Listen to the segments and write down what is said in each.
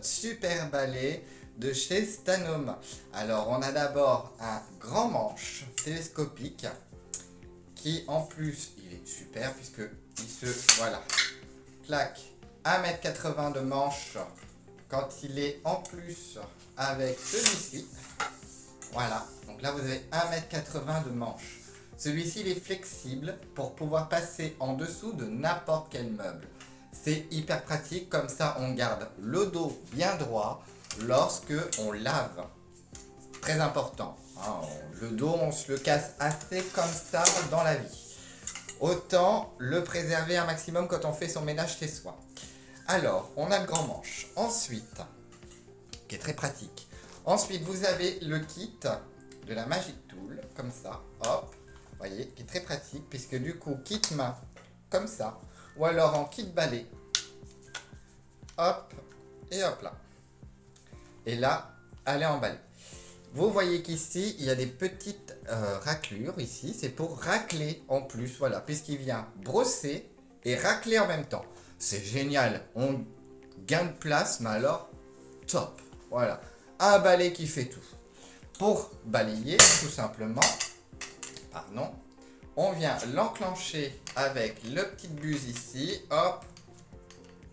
super balai de chez Stanome. Alors on a d'abord un grand manche télescopique qui en plus il est super puisque il se voilà claque 1,80 m de manche quand il est en plus avec celui-ci. Voilà, donc là vous avez 1,80 m de manche. Celui-ci il est flexible pour pouvoir passer en dessous de n'importe quel meuble. C'est hyper pratique, comme ça on garde le dos bien droit lorsque on lave. Très important, hein, le dos on se le casse assez comme ça dans la vie. Autant le préserver un maximum quand on fait son ménage chez soi. Alors, on a le grand manche. Ensuite, qui est très pratique. Ensuite, vous avez le kit de la Magic Tool, comme ça, hop. Vous voyez, qui est très pratique, puisque du coup, kit main, comme ça. Ou alors en kit balai. Hop, et hop là. Et là, elle est emballée. Vous voyez qu'ici, il y a des petites raclures, ici. C'est pour racler en plus, voilà, puisqu'il vient brosser et racler en même temps. C'est génial, on gagne de place, mais alors, top. Voilà, un balai qui fait tout. Pour balayer, tout simplement, pardon, on vient l'enclencher avec le petit buse ici, hop.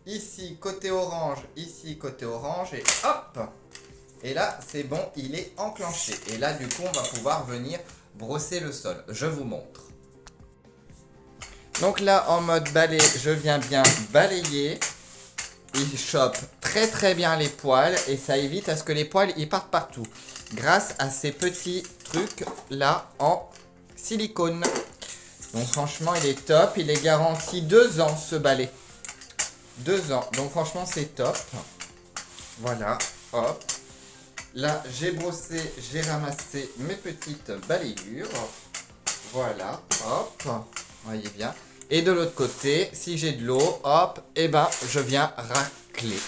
Ici, côté orange, ici, côté orange, et hop. Et là, c'est bon, il est enclenché. Et là, du coup, on va pouvoir venir brosser le sol. Je vous montre. Donc là, en mode balai, je viens bien balayer. Il chope très très bien les poils et ça évite à ce que les poils ils partent partout. Grâce à ces petits trucs là en silicone. Donc franchement, il est top. Il est garanti 2 ans ce balai. 2 ans. Donc franchement, c'est top. Voilà, hop. Là, j'ai brossé, j'ai ramassé mes petites balayures. Voilà, hop. Vous voyez bien. Et de l'autre côté, si j'ai de l'eau, hop, et ben je viens racler.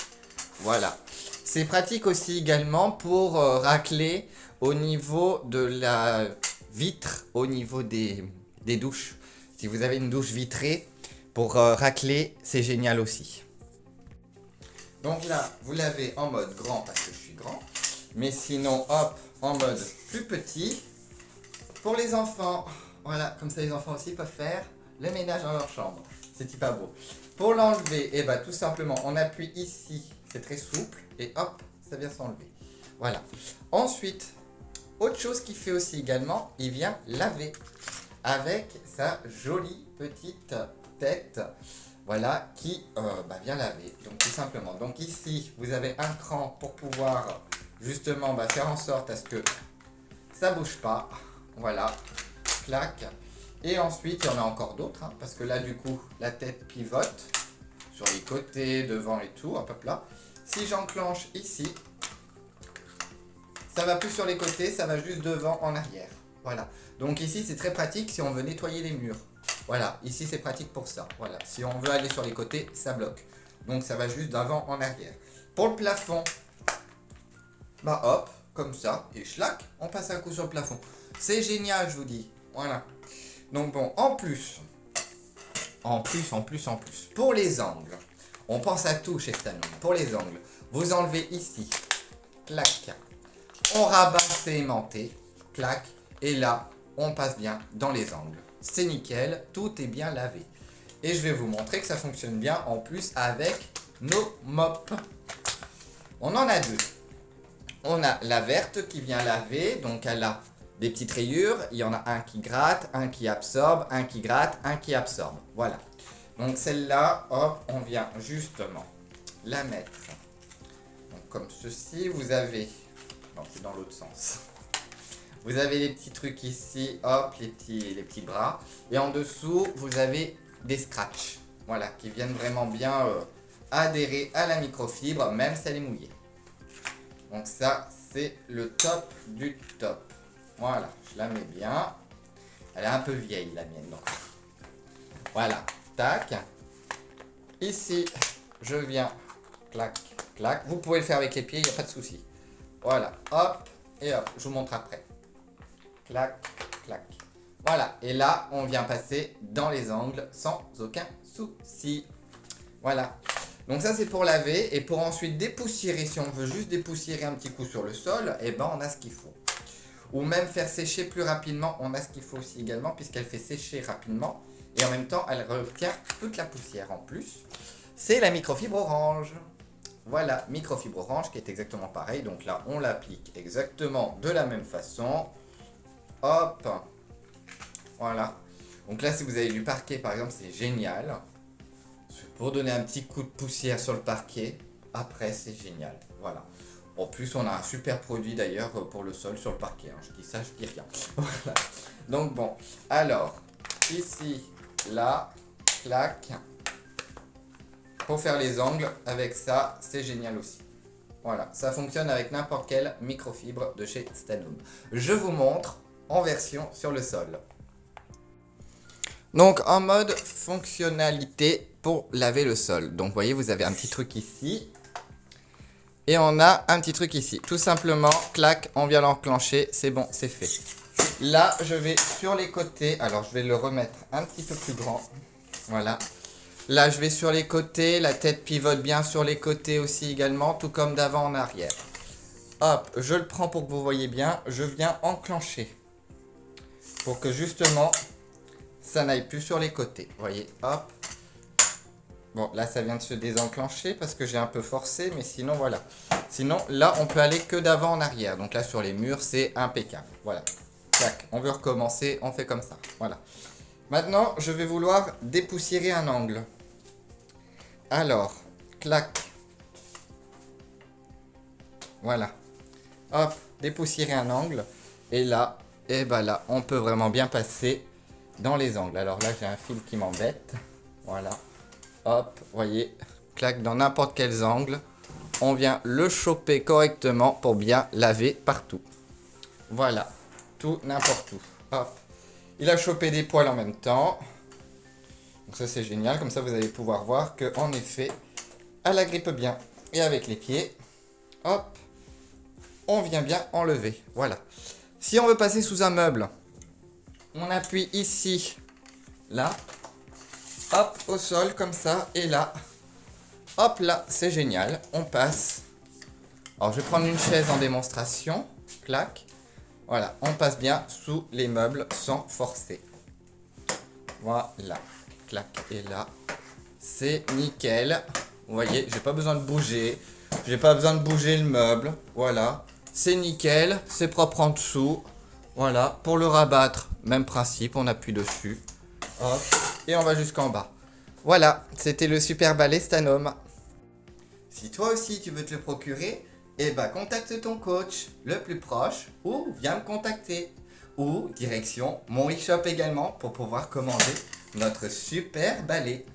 Voilà. C'est pratique aussi également pour racler au niveau de la vitre, au niveau des douches. Si vous avez une douche vitrée, pour racler, c'est génial aussi. Donc là, vous l'avez en mode grand parce que je suis grand. Mais sinon, hop, en mode plus petit. Pour les enfants, voilà, comme ça les enfants aussi peuvent faire le ménage dans leur chambre. C'est pas beau. Pour l'enlever, et bah tout simplement, on appuie ici, c'est très souple, et hop, ça vient s'enlever. Voilà. Ensuite, autre chose qu'il fait aussi également, il vient laver avec sa jolie petite tête, voilà, qui vient laver. Donc tout simplement. Donc ici, vous avez un cran pour pouvoir justement faire en sorte à ce que ça bouge pas. Voilà, clac. Et ensuite, il y en a encore d'autres, hein, parce que là, du coup, la tête pivote sur les côtés, devant et tout, hop, hop là. Si j'enclenche ici, ça va plus sur les côtés, ça va juste devant, en arrière. Voilà. Donc ici, c'est très pratique si on veut nettoyer les murs. Voilà, ici, c'est pratique pour ça. Voilà. Si on veut aller sur les côtés, ça bloque. Donc, ça va juste d'avant en arrière. Pour le plafond, bah hop, comme ça, et schlac, on passe un coup sur le plafond. C'est génial, je vous dis. Voilà. Donc bon, en plus, pour les angles, on pense à tout chez Stanome. Pour les angles, vous enlevez ici, clac, on rabat, c'est aimanté, clac, et là, on passe bien dans les angles. C'est nickel, tout est bien lavé. Et je vais vous montrer que ça fonctionne bien en plus avec nos mops. On en a 2. On a la verte qui vient laver, donc elle a des petites rayures, il y en a un qui gratte, un qui absorbe, un qui gratte, un qui absorbe. Voilà. Donc celle-là, hop, on vient justement la mettre. Donc comme ceci, vous avez... Non, c'est dans l'autre sens. Vous avez les petits trucs ici, hop, les petits bras. Et en dessous, vous avez des scratchs. Voilà, qui viennent vraiment bien adhérer à la microfibre, même si elle est mouillée. Donc ça, c'est le top du top. Voilà, je la mets bien. Elle est un peu vieille, la mienne. Donc. Voilà, tac. Ici, je viens, clac, clac. Vous pouvez le faire avec les pieds, il n'y a pas de souci. Voilà, hop, et hop, je vous montre après. Clac, clac. Voilà, et là, on vient passer dans les angles sans aucun souci. Voilà. Donc ça c'est pour laver et pour ensuite dépoussiérer. Si on veut juste dépoussiérer un petit coup sur le sol, et ben on a ce qu'il faut. Ou même faire sécher plus rapidement, on a ce qu'il faut aussi également puisqu'elle fait sécher rapidement. Et en même temps, elle retient toute la poussière en plus. C'est la microfibre orange. Voilà, microfibre orange qui est exactement pareil. Donc là, on l'applique exactement de la même façon. Hop. Voilà. Donc là, si vous avez du parquet, par exemple, c'est génial. Pour donner un petit coup de poussière sur le parquet. Après, c'est génial. Voilà. En plus, on a un super produit d'ailleurs pour le sol sur le parquet. Hein. Je dis ça, je dis rien. Voilà. Donc bon. Alors, ici, là, clac. Pour faire les angles, avec ça, c'est génial aussi. Voilà, ça fonctionne avec n'importe quelle microfibre de chez Stanum. Je vous montre en version sur le sol. Donc en mode fonctionnalité pour laver le sol. Donc vous voyez, vous avez un petit truc ici. Et on a un petit truc ici. Tout simplement, clac, on vient l'enclencher. C'est bon, c'est fait. Là, je vais sur les côtés. Alors, je vais le remettre un petit peu plus grand. Voilà. Là, je vais sur les côtés. La tête pivote bien sur les côtés aussi également. Tout comme d'avant en arrière. Hop, je le prends pour que vous voyez bien. Je viens enclencher. Pour que justement, ça n'aille plus sur les côtés. Vous voyez, hop. Bon, là, ça vient de se désenclencher parce que j'ai un peu forcé, mais sinon, voilà. Sinon, là, on peut aller que d'avant en arrière. Donc là, sur les murs, c'est impeccable. Voilà. Tac, on veut recommencer, on fait comme ça. Voilà. Maintenant, je vais vouloir dépoussiérer un angle. Alors, clac. Voilà. Hop, dépoussiérer un angle. Et là, et ben là, on peut vraiment bien passer dans les angles. Alors là, j'ai un fil qui m'embête. Voilà. Hop, voyez, clac, dans n'importe quels angles, on vient le choper correctement pour bien laver partout. Voilà, tout, n'importe où. Hop, il a chopé des poils en même temps. Donc ça c'est génial, comme ça vous allez pouvoir voir que en effet, elle agrippe bien. Et avec les pieds, hop, on vient bien enlever. Voilà. Si on veut passer sous un meuble, on appuie ici, là. Hop, au sol, comme ça, et là. Hop, là, c'est génial. On passe. Alors, je vais prendre une chaise en démonstration. Clac. Voilà, on passe bien sous les meubles sans forcer. Voilà. Clac, et là. C'est nickel. Vous voyez, j'ai pas besoin de bouger. J'ai pas besoin de bouger le meuble. Voilà. C'est nickel. C'est propre en dessous. Voilà. Pour le rabattre, même principe. On appuie dessus. Hop. Et on va jusqu'en bas. Voilà, c'était le super balai Stanum. Si toi aussi tu veux te le procurer, eh ben contacte ton coach le plus proche ou viens me contacter. Ou direction mon e-shop également pour pouvoir commander notre super balai.